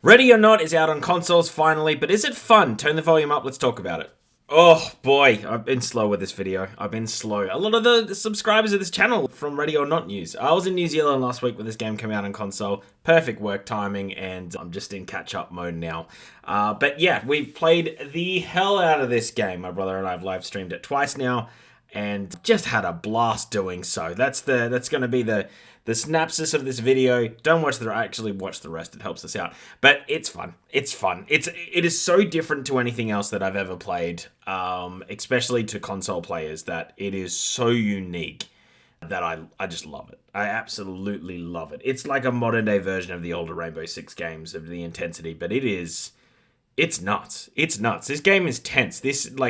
Ready or Not is out on consoles finally, but is it fun? Turn the volume up, let's talk about it. Oh boy, I've been slow with this video. I've been slow. A lot of the subscribers of this channel from Ready or Not news. I was in New Zealand last week when this game came out on console. Perfect work timing, and I'm just in catch-up mode now. But yeah, we played the hell out of this game. My brother and I have live streamed it twice now, and just had a blast doing so. That's going to be the synopsis of this video. Don't watch actually watch the rest. It helps us out. But it's fun. It's fun. It is so different to anything else that I've ever played, especially to console players, that it is so unique that I just love it. I absolutely love it. It's like a modern day version of the older Rainbow Six games of the intensity, but it's nuts. It's nuts. This game is tense.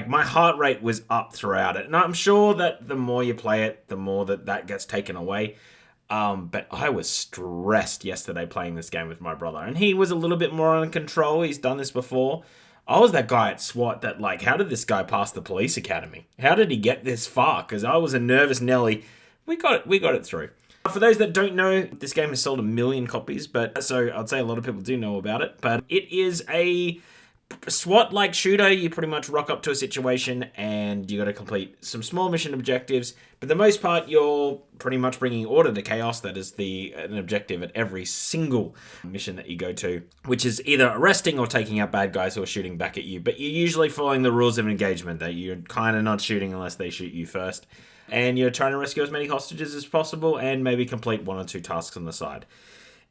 My heart rate was up throughout it. And I'm sure that the more you play it, the more that gets taken away. But I was stressed yesterday playing this game with my brother. And he was a little bit more on control. He's done this before. I was that guy at SWAT that, how did this guy pass the police academy? How did he get this far? Because I was a nervous Nelly. We got it through. For those that don't know, this game has sold 1 million copies, so I'd say a lot of people do know about it. But it is a SWAT-like shooter. You pretty much rock up to a situation and you got to complete some small mission objectives. But the most part, you're pretty much bringing order to chaos. That is an objective at every single mission that you go to, which is either arresting or taking out bad guys who are shooting back at you. But you're usually following the rules of engagement, that you're kind of not shooting unless they shoot you first. And you're trying to rescue as many hostages as possible and maybe complete 1 or 2 tasks on the side.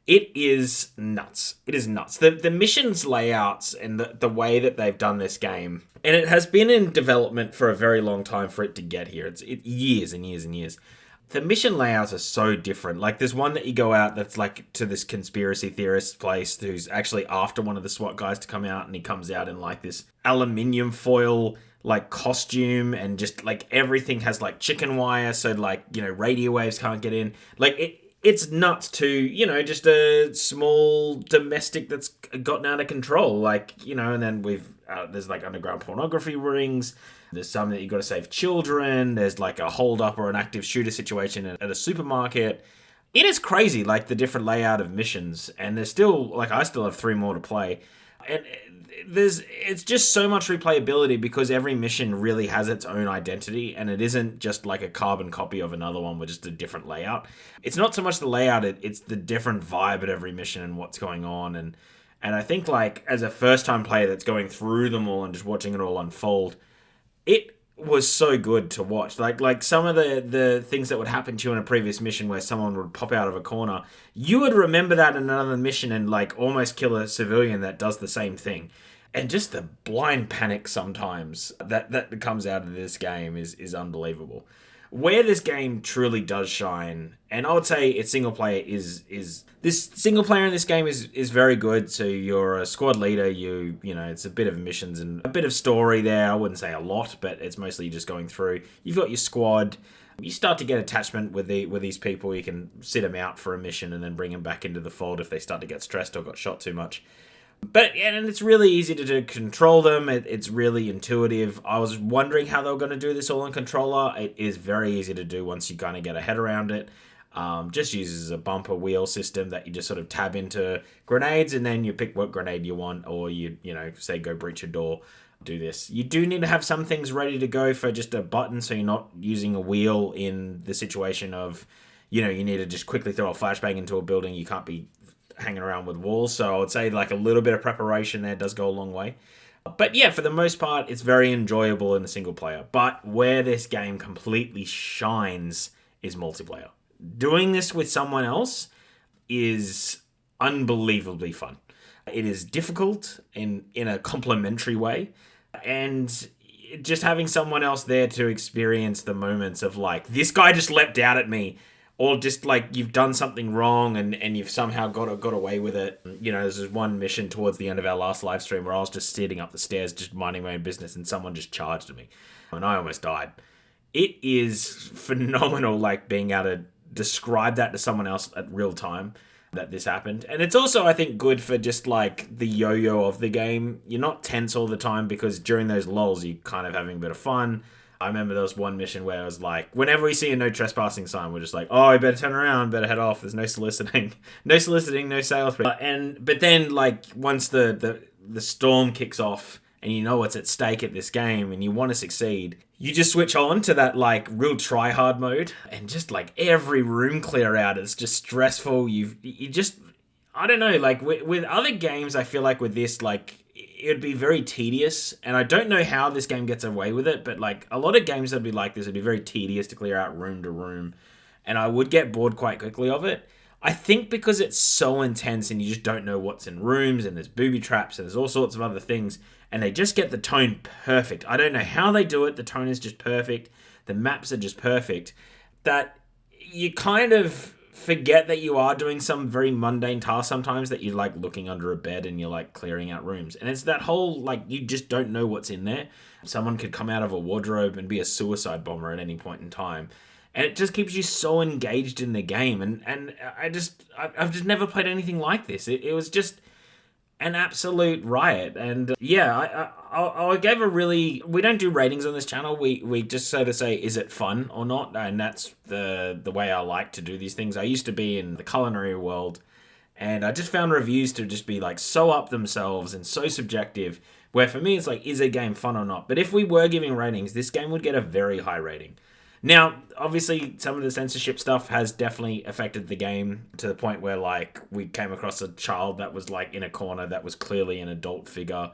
It is nuts. It is nuts. The missions layouts and the way that they've done this game, and it has been in development for a very long time for it to get here. It's years and years and years. The mission layouts are so different. There's one that you go out that's to this conspiracy theorist place who's actually after one of the SWAT guys to come out, and he comes out in this aluminium foil costume, and just everything has chicken wire, so radio waves can't get in. It's nuts to, just a small domestic that's gotten out of control. And then there's underground pornography rings. There's some that you got to save children. There's a hold up or an active shooter situation at a supermarket. It is crazy, the different layout of missions. And there's still, I still have 3 more to play. And it's just so much replayability because every mission really has its own identity, and it isn't just a carbon copy of another one with just a different layout. It's not so much the layout, it's the different vibe at every mission and what's going on. And I think as a first time player that's going through them all and just watching it all unfold, it was so good to watch. Some of the things that would happen to you in a previous mission where someone would pop out of a corner, you would remember that in another mission and almost kill a civilian that does the same thing. And just the blind panic sometimes that comes out of this game is unbelievable. Where this game truly does shine, and I would say its single player is this single player in this game is very good. So you're a squad leader, it's a bit of missions and a bit of story there. I wouldn't say a lot, but it's mostly just going through. You've got your squad. You start to get attachment with these people. You can sit them out for a mission and then bring them back into the fold if they start to get stressed or got shot too much. And it's really easy to control them. It's really intuitive. I was wondering how they were going to do this all on controller. It is very easy to do once you kind of get a head around it. Just uses a bumper wheel system that you just sort of tab into grenades, and then you pick what grenade you want, or you say go breach a door, do this. You do need to have some things ready to go for just a button, so you're not using a wheel in the situation of, you need to just quickly throw a flashbang into a building. You can't be hanging around with walls, so I would say a little bit of preparation there does go a long way. But yeah, for the most part, it's very enjoyable in the single player. But where this game completely shines is multiplayer. Doing this with someone else is unbelievably fun. It is difficult in a complimentary way, and just having someone else there to experience the moments of this guy just leapt out at me, or just you've done something wrong and you've somehow got away with it. There's this one mission towards the end of our last live stream where I was just sitting up the stairs, just minding my own business, and someone just charged at me, and I almost died. It is phenomenal, being able to describe that to someone else at real time, that this happened. And it's also, I think, good for just the yo-yo of the game. You're not tense all the time because during those lulls, you're kind of having a bit of fun. I remember there was one mission where it was like, whenever we see a no trespassing sign, we're just like, oh, I better turn around, better head off. There's no soliciting, no sales. But then like once the storm kicks off and you know what's at stake at this game and you want to succeed, you just switch on to that like real try hard mode and just like every room clear out is just stressful. You just, I don't know, like with other games, I feel like with this, like it'd be very tedious, and I don't know how this game gets away with it, but like a lot of games that'd be like this, it'd be very tedious to clear out room to room, and I would get bored quite quickly of it. I think because it's so intense and you just don't know what's in rooms, and there's booby traps and there's all sorts of other things, and they just get the tone perfect. I don't know how they do it. The tone is just perfect. The maps are just perfect, that you kind of forget that you are doing some very mundane task sometimes, that you're like looking under a bed and you're like clearing out rooms. And it's that whole, like, you just don't know what's in there. Someone could come out of a wardrobe and be a suicide bomber at any point in time. And it just keeps you so engaged in the game. And I've just never played anything like this. It was just an absolute riot. And yeah, I gave a really, we don't do ratings on this channel. We just so to say, is it fun or not? And that's the way I like to do these things. I used to be in the culinary world, and I just found reviews to just be like so up themselves and so subjective, where for me it's like, is a game fun or not? But if we were giving ratings, this game would get a very high rating. Now, obviously, some of the censorship stuff has definitely affected the game to the point where, like, we came across a child that was, like, in a corner that was clearly an adult figure.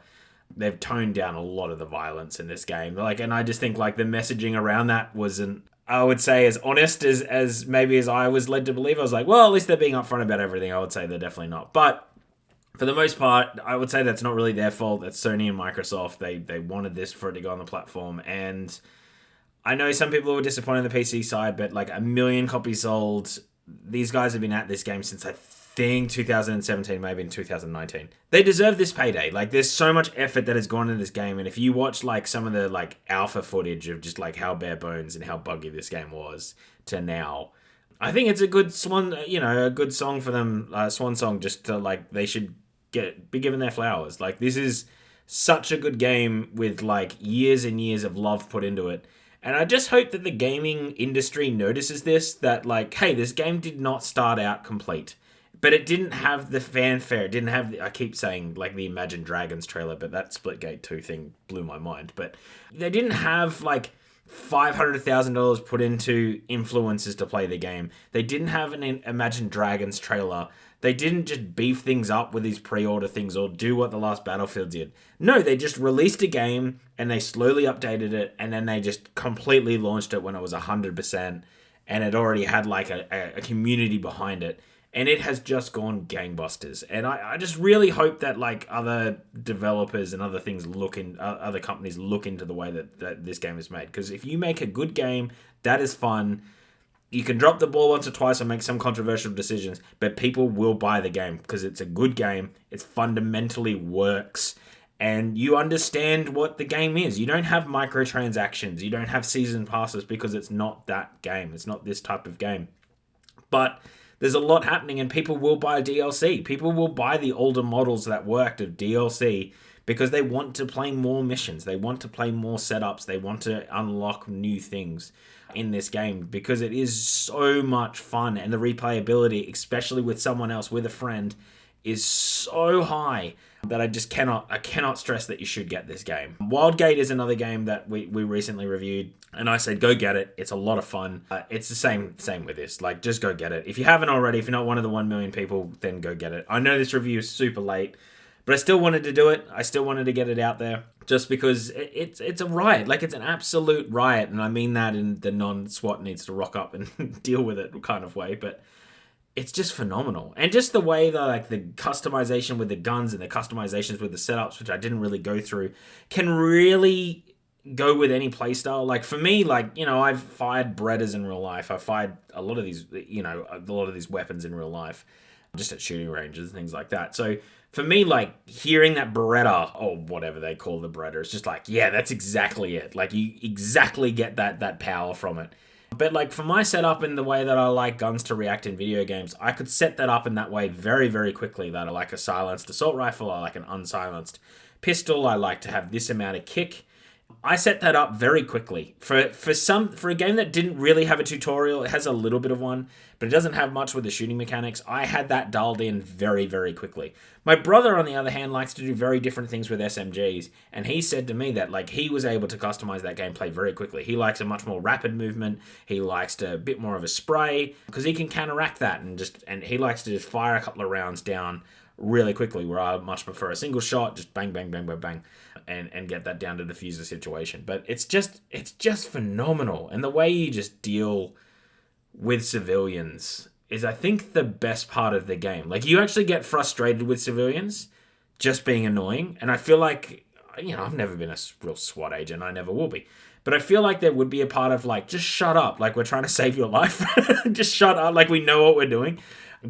They've toned down a lot of the violence in this game. Like, and I just think, like, the messaging around that wasn't, I would say, as honest as maybe as I was led to believe. I was like, well, at least they're being upfront about everything. I would say they're definitely not. But for the most part, I would say that's not really their fault. That's Sony and Microsoft. They wanted this for it to go on the platform, and I know some people were disappointed on the PC side, but like 1 million copies sold. These guys have been at this game since I think 2017, maybe in 2019. They deserve this payday. Like, there's so much effort that has gone into this game, and if you watch like some of the like alpha footage of just like how bare bones and how buggy this game was to now, I think it's a good a good song for them, swan song, just to like, they should be given their flowers. Like, this is such a good game with like years and years of love put into it. And I just hope that the gaming industry notices this, that like, hey, this game did not start out complete, but it didn't have the fanfare. It didn't have I keep saying like the Imagine Dragons trailer, but that Splitgate 2 thing blew my mind. But they didn't have like $500,000 put into influencers to play the game. They didn't have an Imagine Dragons trailer. They didn't just beef things up with these pre-order things or do what the last Battlefield did. No, they just released a game and they slowly updated it, and then they just completely launched it when it was 100% and it already had like a community behind it. And it has just gone gangbusters. And I just really hope that like other developers and other things other companies look into the way that this game is made. Because if you make a good game, that is fun. You can drop the ball once or twice and make some controversial decisions, but people will buy the game because it's a good game. It fundamentally works, and you understand what the game is. You don't have microtransactions. You don't have season passes because it's not that game. It's not this type of game. But there's a lot happening, and people will buy DLC. People will buy the older models that worked of DLC because they want to play more missions. They want to play more setups. They want to unlock new things in this game because it is so much fun, and the replayability, especially with someone else, with a friend, is so high that I cannot stress that you should get this game. Wildgate is another game that we recently reviewed, and I said go get it. It's a lot of fun. It's the same with this. Like, just go get it. If you haven't already, if you're not one of the 1 million people, then go get it. I know this review is super late, but I still wanted to do it. I still wanted to get it out there just because it's a riot. Like, it's an absolute riot, and I mean that in the non-SWAT needs to rock up and deal with it kind of way, but it's just phenomenal. And just the way that like the customization with the guns and the customizations with the setups, which I didn't really go through, can really go with any playstyle. Like, for me, like, I've fired Berettas in real life. I fired a lot of these weapons in real life, just at shooting ranges and things like that. So for me, like, hearing that Beretta, or whatever they call the Beretta, it's just like, yeah, that's exactly it. Like, you exactly get that power from it. But like, for my setup and the way that I like guns to react in video games, I could set that up in that way very, very quickly. That I like a silenced assault rifle, I like an unsilenced pistol, I like to have this amount of kick. I set that up very quickly for a game that didn't really have a tutorial. It has a little bit of one, but it doesn't have much with the shooting mechanics. I had that dialed in very, very quickly. My brother, on the other hand, likes to do very different things with SMGs, and he said to me that like he was able to customize that gameplay very quickly. He likes a much more rapid movement. He likes a bit more of a spray because he can counteract that and he likes to just fire a couple of rounds down really quickly, where I much prefer a single shot, just bang, bang, bang, bang, bang, and get that down to defuse the situation. But it's just phenomenal. And the way you just deal with civilians is, I think, the best part of the game. Like, you actually get frustrated with civilians just being annoying. And I feel like, I've never been a real SWAT agent. I never will be. But I feel like there would be a part of, like, just shut up. Like, we're trying to save your life. Just shut up. Like, we know what we're doing.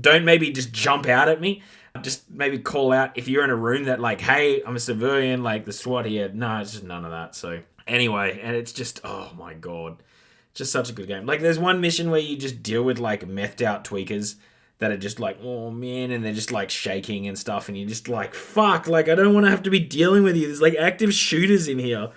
Don't maybe just jump out at me. Just maybe call out if you're in a room that like, hey, I'm a civilian, like the SWAT here. No, it's just none of that. So anyway, and it's just, oh my God, just such a good game. Like, there's one mission where you just deal with like methed out tweakers that are just like, oh man, and they're just like shaking and stuff, and you're just like, fuck, like I don't want to have to be dealing with you. There's like active shooters in here.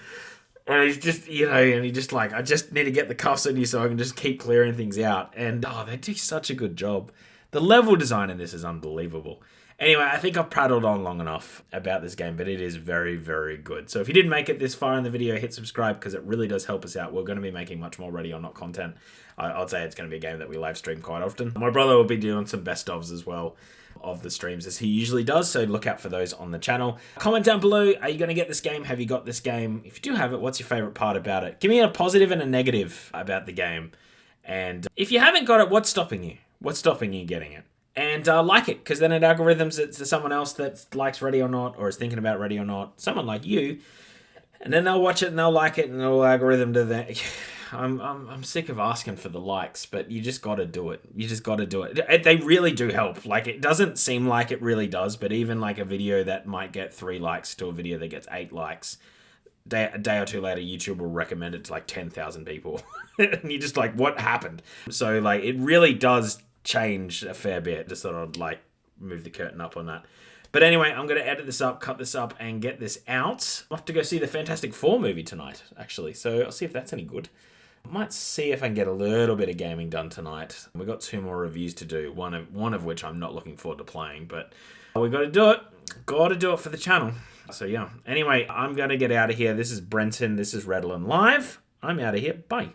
And he's just, and he just like, I just need to get the cuffs on you so I can just keep clearing things out. And they do such a good job. The level design in this is unbelievable. Anyway, I think I've prattled on long enough about this game, but it is very, very good. So if you didn't make it this far in the video, hit subscribe because it really does help us out. We're going to be making much more Ready or Not content. I'd say it's going to be a game that we live stream quite often. My brother will be doing some best ofs as well of the streams as he usually does, so look out for those on the channel. Comment down below, are you going to get this game? Have you got this game? If you do have it, what's your favorite part about it? Give me a positive and a negative about the game. And if you haven't got it, what's stopping you? What's stopping you getting it? And like it, because then it algorithms it to someone else that likes Ready or Not, or is thinking about Ready or Not, someone like you, and then they'll watch it and they'll like it and it'll algorithm to that. I'm sick of asking for the likes, but you just got to do it. You just got to do it. They really do help. Like, it doesn't seem like it really does, but even like a video that might get 3 likes to a video that gets 8 likes, a day or two later, YouTube will recommend it to like 10,000 people. And you're just like, what happened? So like, it really does change a fair bit. Just sort of like move the curtain up on that. But anyway, I'm going to edit this up, cut this up, and get this out. I'll have to go see the Fantastic Four movie tonight, actually. So I'll see if that's any good. I might see if I can get a little bit of gaming done tonight. We've got 2 more reviews to do, one of which I'm not looking forward to playing, but we got to do it. Got to do it for the channel. So yeah. Anyway, I'm going to get out of here. This is Brenton. This is RetalinLive. I'm out of here. Bye.